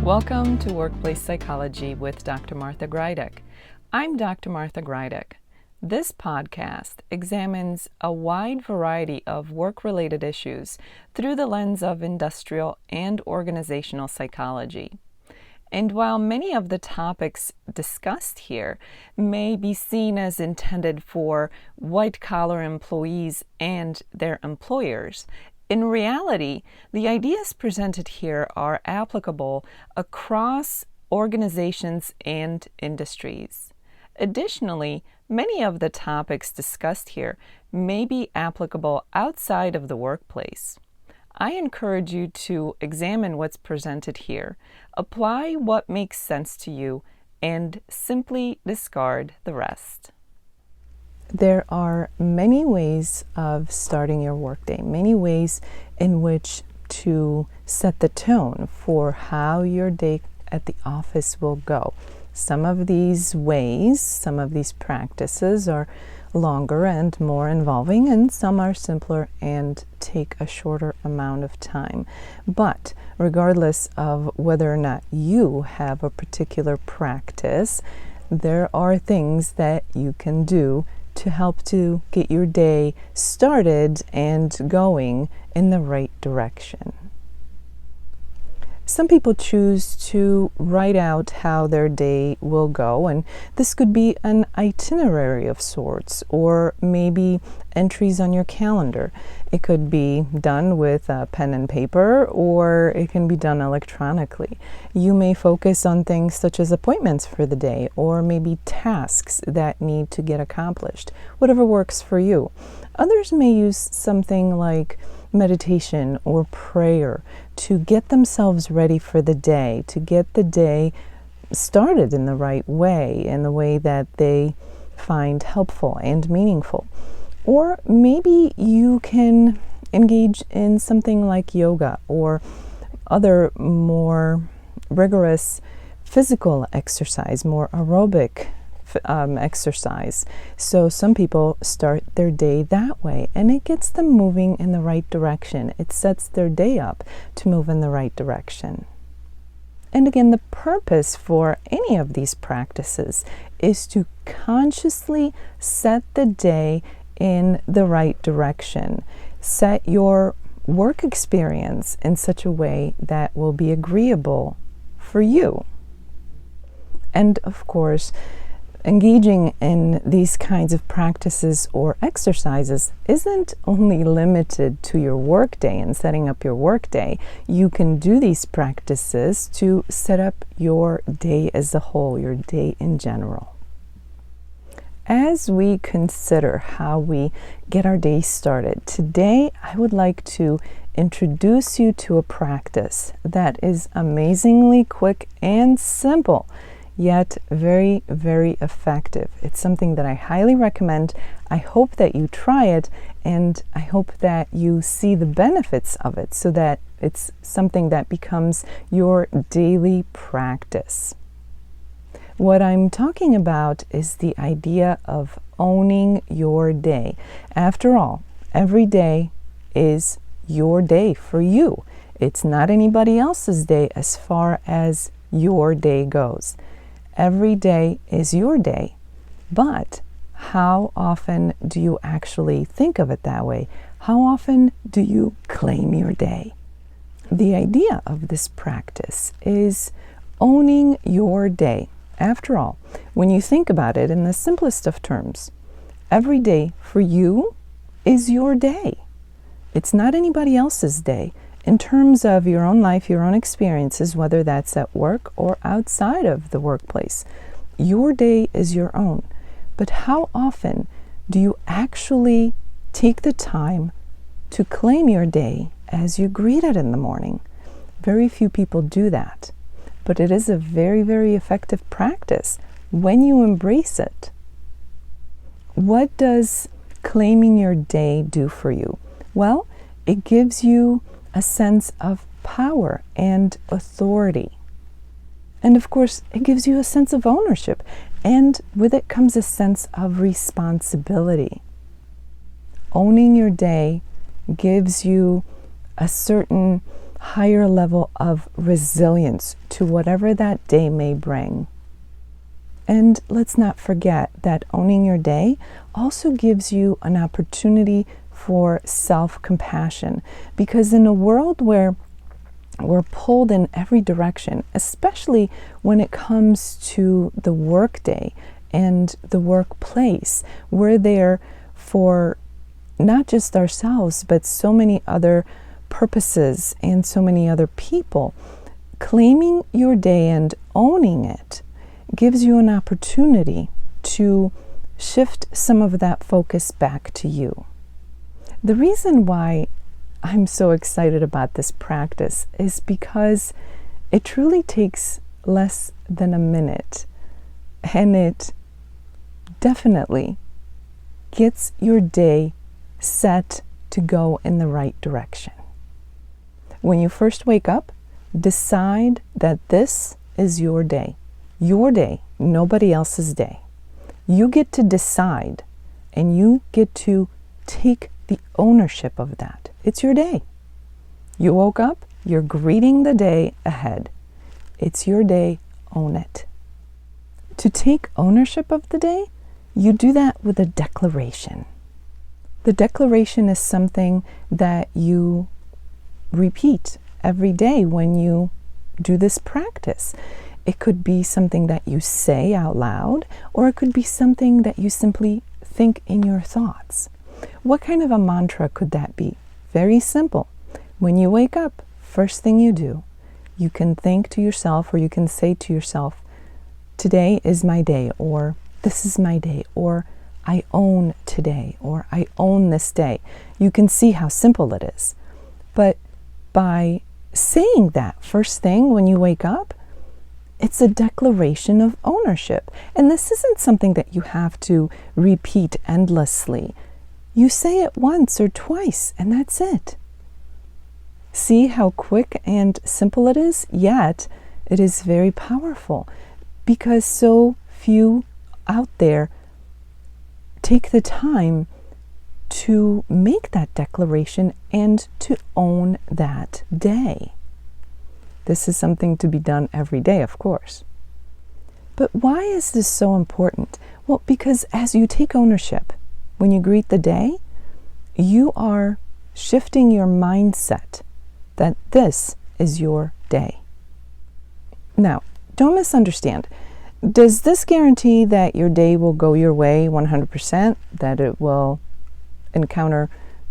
Welcome to Workplace Psychology with Dr. Martha Greidick. I'm Dr. Martha Greidick. This podcast examines a wide variety of work-related issues through the lens of industrial and organizational psychology. And while many of the topics discussed here may be seen as intended for white-collar employees and their employers, in reality, the ideas presented here are applicable across organizations and industries. Additionally, many of the topics discussed here may be applicable outside of the workplace. I encourage you to examine what's presented here, apply what makes sense to you, and simply discard the rest. There are many ways of starting your workday, many ways in which to set the tone for how your day at the office will go. Some of these ways, some of these practices are longer and more involving, and some are simpler and take a shorter amount of time. But regardless of whether or not you have a particular practice, there are things that you can do to help to get your day started and going in the right direction. Some people choose to write out how their day will go, and this could be an itinerary of sorts, or maybe entries on your calendar. It could be done with a pen and paper, or it can be done electronically. You may focus on things such as appointments for the day, or maybe tasks that need to get accomplished, whatever works for you. Others may use something like meditation or prayer to get themselves ready for the day, to get the day started in the right way, in the way that they find helpful and meaningful. Or maybe you can engage in something like yoga or other more rigorous physical exercise, more aerobic exercise. So some people start their day that way, and it gets them moving in the right direction. It sets their day up to move in the right direction. And again, the purpose for any of these practices is to consciously set the day in the right direction. Set your work experience in such a way that will be agreeable for you. And of course, engaging in these kinds of practices or exercises isn't only limited to your workday and setting up your workday. You can do these practices to set up your day as a whole, your day in general. As we consider how we get our day started, today I would like to introduce you to a practice that is amazingly quick and simple, yet very, very effective. It's something that I highly recommend. I hope that you try it, and I hope that you see the benefits of it so that it's something that becomes your daily practice. What I'm talking about is the idea of owning your day. After all, every day is your day for you. It's not anybody else's day as far as your day goes. Every day is your day, but how often do you actually think of it that way? How often do you claim your day? The idea of this practice is owning your day. After all, when you think about it in the simplest of terms, every day for you is your day. It's not anybody else's day. In terms of your own life, your own experiences, whether that's at work or outside of the workplace, your day is your own. But how often do you actually take the time to claim your day as you greet it in the morning? Very few people do that, but it is a very, very effective practice when you embrace it. What does claiming your day do for you? Well, it gives you a sense of power and authority. And of course, it gives you a sense of ownership, and with it comes a sense of responsibility. Owning your day gives you a certain higher level of resilience to whatever that day may bring. And let's not forget that owning your day also gives you an opportunity for self-compassion, because in a world where we're pulled in every direction, especially when it comes to the workday and the workplace, we're there for not just ourselves, but so many other purposes and so many other people. Claiming your day and owning it gives you an opportunity to shift some of that focus back to you. The reason why I'm so excited about this practice is because it truly takes less than a minute, and it definitely gets your day set to go in the right direction. When you first wake up, decide that this is your day, nobody else's day. You get to decide, and you get to take the ownership of that. It's your day. You woke up, you're greeting the day ahead. It's your day, own it. To take ownership of the day, you do that with a declaration. The declaration is something that you repeat every day when you do this practice. It could be something that you say out loud, or it could be something that you simply think in your thoughts. What kind of a mantra could that be? Very simple. When you wake up, first thing you do, you can think to yourself, or you can say to yourself, today is my day, or this is my day, or I own today, or I own this day. You can see how simple it is. But by saying that first thing when you wake up, it's a declaration of ownership. And this isn't something that you have to repeat endlessly. You say it once or twice, and that's it. See how quick and simple it is? Yet, it is very powerful, because so few out there take the time to make that declaration and to own that day. This is something to be done every day, of course. But why is this so important? Well, because as you take ownership, when you greet the day, you are shifting your mindset that this is your day. Now, don't misunderstand. Does this guarantee that your day will go your way 100%? That it will encounter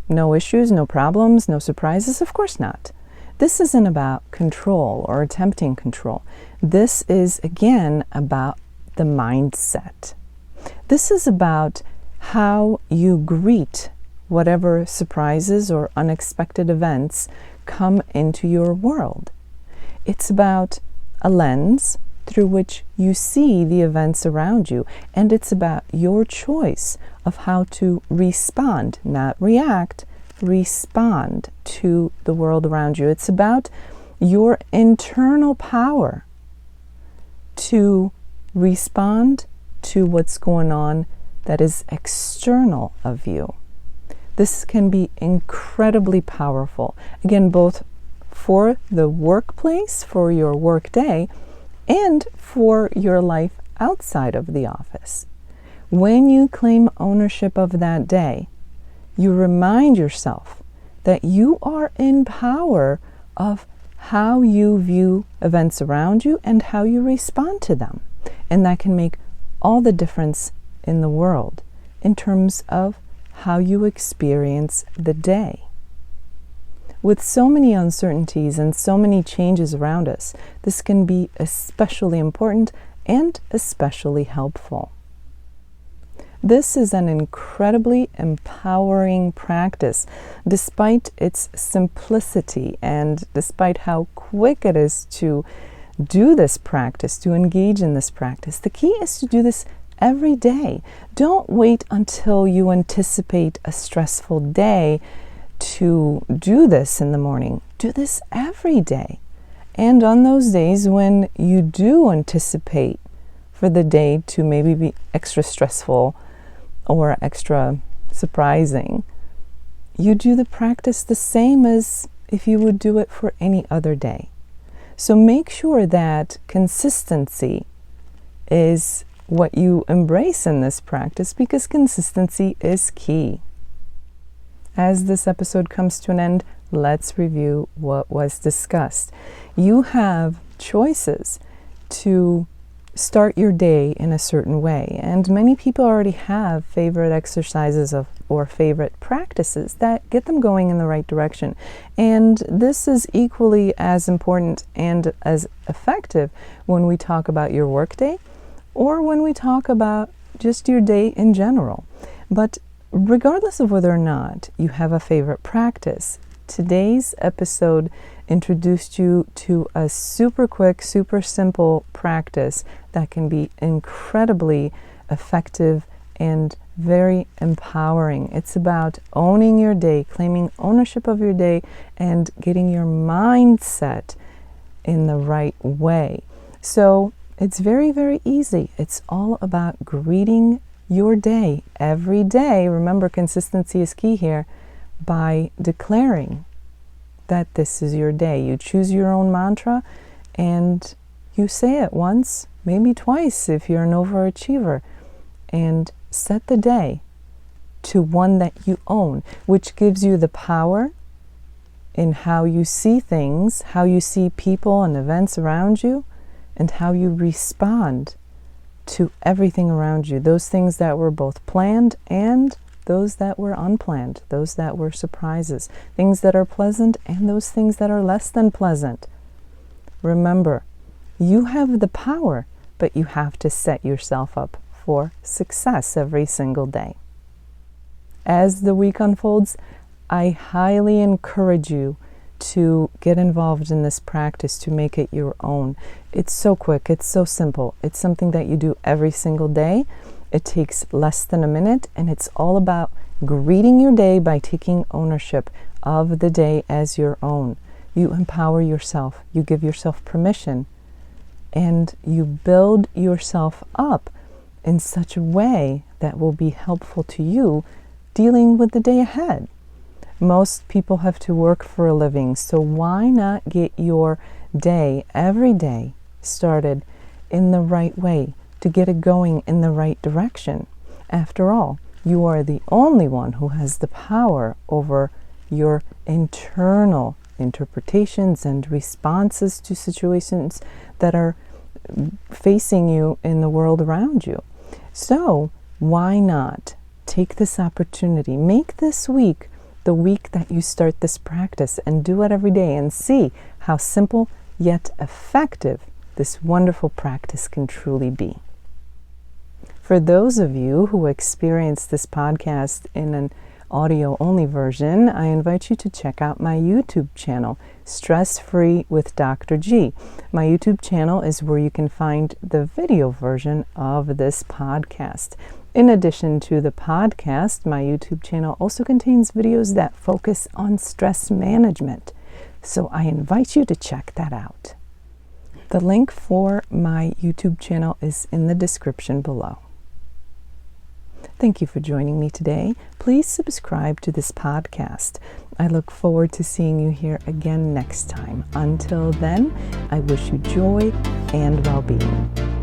no issues, no problems, no surprises? Of course not. This isn't about control or attempting control. This is, again, about the mindset. This is about how you greet whatever surprises or unexpected events come into your world. It's about a lens through which you see the events around you, and it's about your choice of how to respond, not react, respond to the world around you. It's about your internal power to respond to what's going on that is external of you. This can be incredibly powerful. Again, both for the workplace, for your work day, and for your life outside of the office. When you claim ownership of that day, you remind yourself that you are in power of how you view events around you and how you respond to them. And that can make all the difference in the world in terms of how you experience the day. With so many uncertainties and so many changes around us, this can be especially important and especially helpful. This is an incredibly empowering practice, despite its simplicity and despite how quick it is to do this practice, to engage in this practice. The key is to do this every day. Don't wait until you anticipate a stressful day to do this in the morning. Do this every day. And on those days when you do anticipate for the day to maybe be extra stressful or extra surprising, you do the practice the same as if you would do it for any other day. So make sure that consistency is what you embrace in this practice, because consistency is key. As this episode comes to an end, let's review what was discussed. You have choices to start your day in a certain way, and many people already have favorite exercises or favorite practices that get them going in the right direction. And this is equally as important and as effective when we talk about your workday or when we talk about just your day in general. But regardless of whether or not you have a favorite practice, today's episode introduced you to a super quick, super simple practice that can be incredibly effective and very empowering. It's about owning your day, claiming ownership of your day, and getting your mindset in the right way. So it's very, very easy. It's all about greeting your day every day. Remember, consistency is key here, by declaring that this is your day. You choose your own mantra and you say it once, maybe twice if you're an overachiever, and set the day to one that you own, which gives you the power in how you see things, how you see people and events around you, and how you respond to everything around you. Those things that were both planned and those that were unplanned, those that were surprises, things that are pleasant and those things that are less than pleasant. Remember, you have the power, but you have to set yourself up for success every single day. As the week unfolds, I highly encourage you to get involved in this practice, to make it your own. It's so quick, it's so simple. It's something that you do every single day. It takes less than a minute, and it's all about greeting your day by taking ownership of the day as your own. You empower yourself, you give yourself permission, and you build yourself up in such a way that will be helpful to you dealing with the day ahead. Most people have to work for a living, so why not get your day, every day, started in the right way, to get it going in the right direction? After all, you are the only one who has the power over your internal interpretations and responses to situations that are facing you in the world around you. So why not take this opportunity, make this week the week that you start this practice, and do it every day, and see how simple yet effective this wonderful practice can truly be. For those of you who experience this podcast in an audio-only version, I invite you to check out my YouTube channel, Stress Free with Dr. G. My YouTube channel is where you can find the video version of this podcast. In addition to the podcast, my YouTube channel also contains videos that focus on stress management. So I invite you to check that out. The link for my YouTube channel is in the description below. Thank you for joining me today. Please subscribe to this podcast. I look forward to seeing you here again next time. Until then, I wish you joy and well-being.